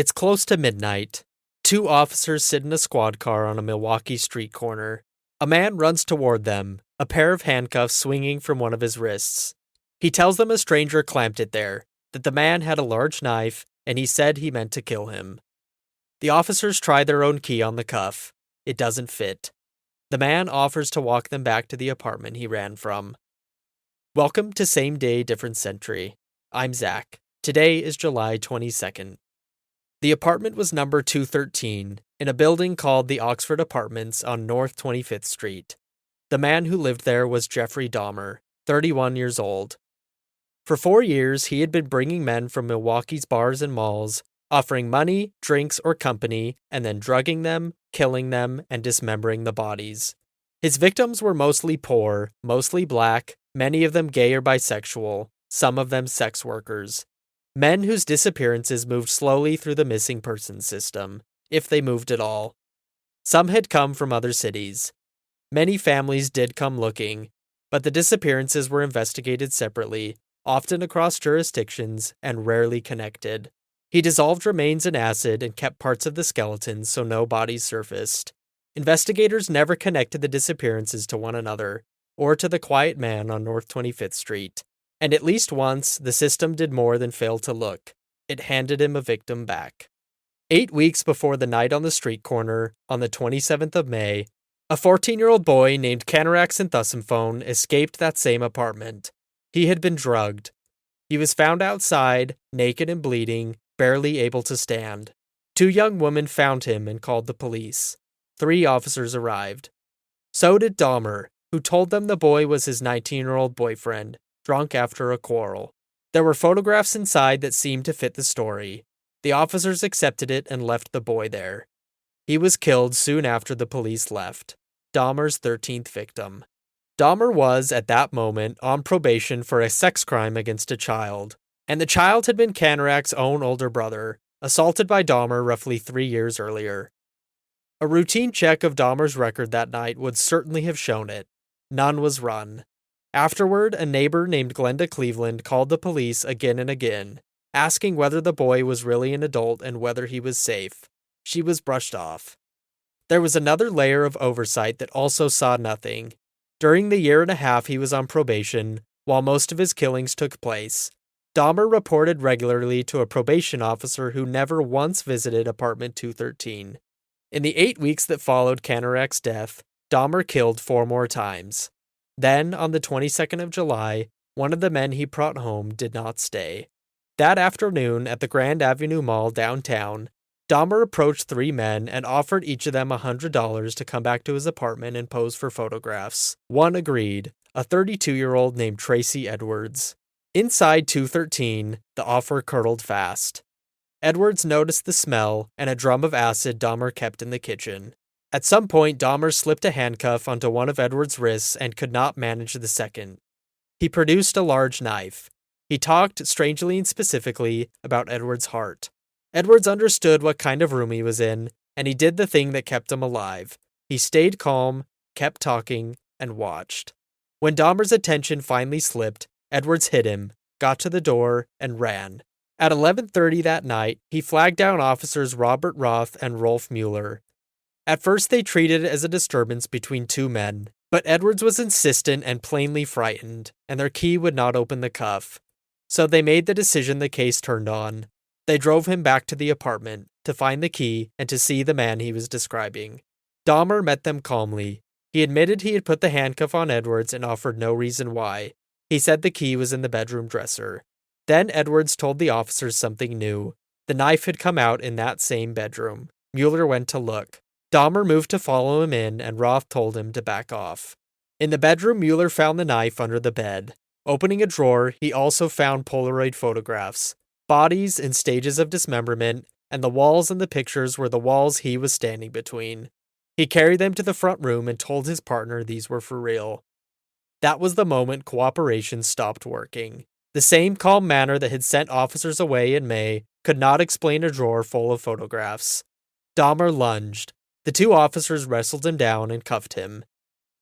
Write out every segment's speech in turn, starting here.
It's close to midnight. Two officers sit in a squad car on a Milwaukee street corner. A man runs toward them, a pair of handcuffs swinging from one of his wrists. He tells them a stranger clamped it there, that the man had a large knife, and he said he meant to kill him. The officers try their own key on the cuff. It doesn't fit. The man offers to walk them back to the apartment he ran from. Welcome to Same Day, Different Century. I'm Zach. Today is July 22nd. The apartment was number 213, in a building called the Oxford Apartments on North 25th Street. The man who lived there was Jeffrey Dahmer, 31 years old. For 4 years, he had been bringing men from Milwaukee's bars and malls, offering money, drinks, or company, and then drugging them, killing them, and dismembering the bodies. His victims were mostly poor, mostly black, many of them gay or bisexual, some of them sex workers. Men whose disappearances moved slowly through the missing persons system, if they moved at all. Some had come from other cities. Many families did come looking, but the disappearances were investigated separately, often across jurisdictions, and rarely connected. He dissolved remains in acid and kept parts of the skeletons so no bodies surfaced. Investigators never connected the disappearances to one another, or to the quiet man on North 25th Street. And at least once, the system did more than fail to look. It handed him a victim back. 8 weeks before the night on the street corner, on the 27th of May, a 14-year-old boy named Canarax Enthusiphone escaped that same apartment. He had been drugged. He was found outside, naked and bleeding, barely able to stand. 2 young women found him and called the police. 3 officers arrived. So did Dahmer, who told them the boy was his 19-year-old boyfriend, drunk after a quarrel. There were photographs inside that seemed to fit the story. The officers accepted it and left the boy there. He was killed soon after the police left. Dahmer's 13th victim. Dahmer was, at that moment, on probation for a sex crime against a child, and the child had been Canarax's own older brother, assaulted by Dahmer roughly 3 years earlier. A routine check of Dahmer's record that night would certainly have shown it. None was run. Afterward, a neighbor named Glenda Cleveland called the police again and again, asking whether the boy was really an adult and whether he was safe. She was brushed off. There was another layer of oversight that also saw nothing. During the year and a half he was on probation, while most of his killings took place, Dahmer reported regularly to a probation officer who never once visited apartment 213. In the 8 weeks that followed Canarax's death, Dahmer killed 4 more times. Then, on the 22nd of July, one of the men he brought home did not stay. That afternoon, at the Grand Avenue Mall downtown, Dahmer approached 3 men and offered each of them $100 to come back to his apartment and pose for photographs. One agreed, a 32-year-old named Tracy Edwards. Inside 213, the offer curdled fast. Edwards noticed the smell and a drum of acid Dahmer kept in the kitchen. At some point, Dahmer slipped a handcuff onto one of Edwards' wrists and could not manage the second. He produced a large knife. He talked, strangely and specifically, about Edwards' heart. Edwards understood what kind of room he was in, and he did the thing that kept him alive. He stayed calm, kept talking, and watched. When Dahmer's attention finally slipped, Edwards hit him, got to the door, and ran. At 11:30 that night, he flagged down officers Robert Roth and Rolf Mueller. At first they treated it as a disturbance between 2 men, but Edwards was insistent and plainly frightened, and their key would not open the cuff. So they made the decision the case turned on. They drove him back to the apartment, to find the key and to see the man he was describing. Dahmer met them calmly. He admitted he had put the handcuff on Edwards and offered no reason why. He said the key was in the bedroom dresser. Then Edwards told the officers something new. The knife had come out in that same bedroom. Mueller went to look. Dahmer moved to follow him in, and Roth told him to back off. In the bedroom, Mueller found the knife under the bed. Opening a drawer, he also found Polaroid photographs, bodies in stages of dismemberment, and the walls in the pictures were the walls he was standing between. He carried them to the front room and told his partner these were for real. That was the moment cooperation stopped working. The same calm manner that had sent officers away in May could not explain a drawer full of photographs. Dahmer lunged. The 2 officers wrestled him down and cuffed him.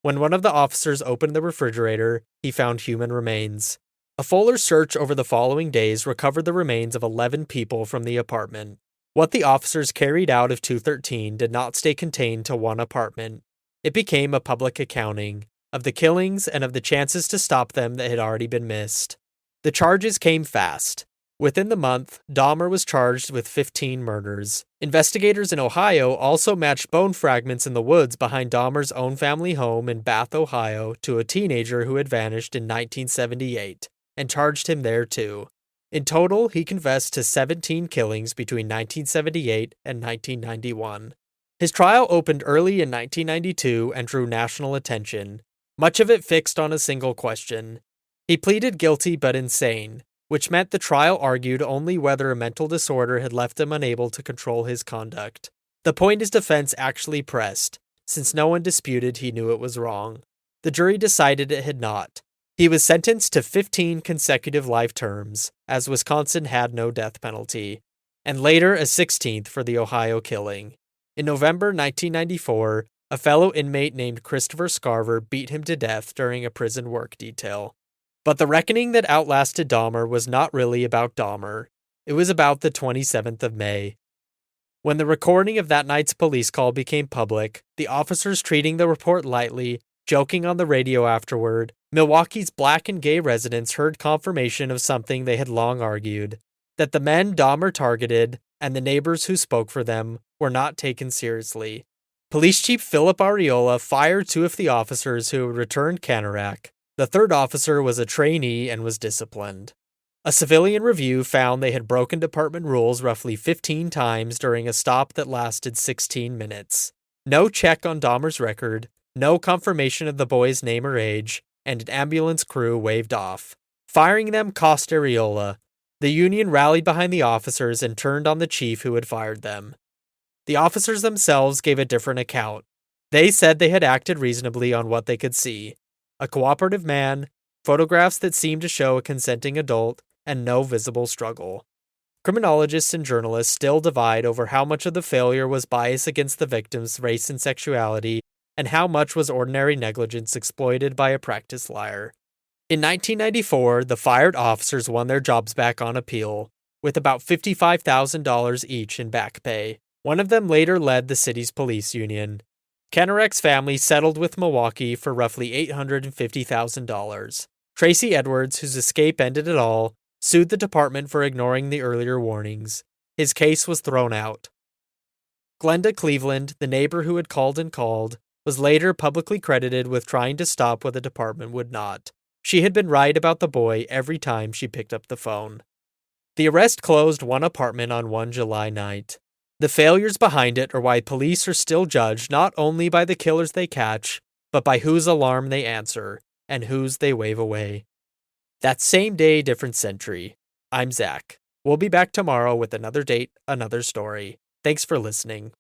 When one of the officers opened the refrigerator, he found human remains. A fuller search over the following days recovered the remains of 11 people from the apartment. What the officers carried out of 213 did not stay contained to one apartment. It became a public accounting of the killings and of the chances to stop them that had already been missed. The charges came fast. Within the month, Dahmer was charged with 15 murders. Investigators in Ohio also matched bone fragments in the woods behind Dahmer's own family home in Bath, Ohio, to a teenager who had vanished in 1978, and charged him there too. In total, he confessed to 17 killings between 1978 and 1991. His trial opened early in 1992 and drew national attention, much of it fixed on a single question. He pleaded guilty but insane, which meant the trial argued only whether a mental disorder had left him unable to control his conduct. The point his defense actually pressed, since no one disputed he knew it was wrong. The jury decided it had not. He was sentenced to 15 consecutive life terms, as Wisconsin had no death penalty, and later a 16th for the Ohio killing. In November 1994, a fellow inmate named Christopher Scarver beat him to death during a prison work detail. But the reckoning that outlasted Dahmer was not really about Dahmer. It was about the 27th of May. When the recording of that night's police call became public, the officers treating the report lightly, joking on the radio afterward, Milwaukee's black and gay residents heard confirmation of something they had long argued, that the men Dahmer targeted and the neighbors who spoke for them were not taken seriously. Police Chief Philip Areola fired two of the officers who had returned Canorac. The third officer was a trainee and was disciplined. A civilian review found they had broken department rules roughly 15 times during a stop that lasted 16 minutes. No check on Dahmer's record, no confirmation of the boy's name or age, and an ambulance crew waved off. Firing them cost Areola. The union rallied behind the officers and turned on the chief who had fired them. The officers themselves gave a different account. They said they had acted reasonably on what they could see. A cooperative man, photographs that seemed to show a consenting adult, and no visible struggle. Criminologists and journalists still divide over how much of the failure was bias against the victim's race and sexuality, and how much was ordinary negligence exploited by a practiced liar. In 1994, the fired officers won their jobs back on appeal, with about $55,000 each in back pay. One of them later led the city's police union. Canorac's family settled with Milwaukee for roughly $850,000. Tracy Edwards, whose escape ended it all, sued the department for ignoring the earlier warnings. His case was thrown out. Glenda Cleveland, the neighbor who had called, was later publicly credited with trying to stop what the department would not. She had been right about the boy every time she picked up the phone. The arrest closed one apartment on one July night. The failures behind it are why police are still judged not only by the killers they catch, but by whose alarm they answer, and whose they wave away. That same day, different century. I'm Zach. We'll be back tomorrow with another date, another story. Thanks for listening.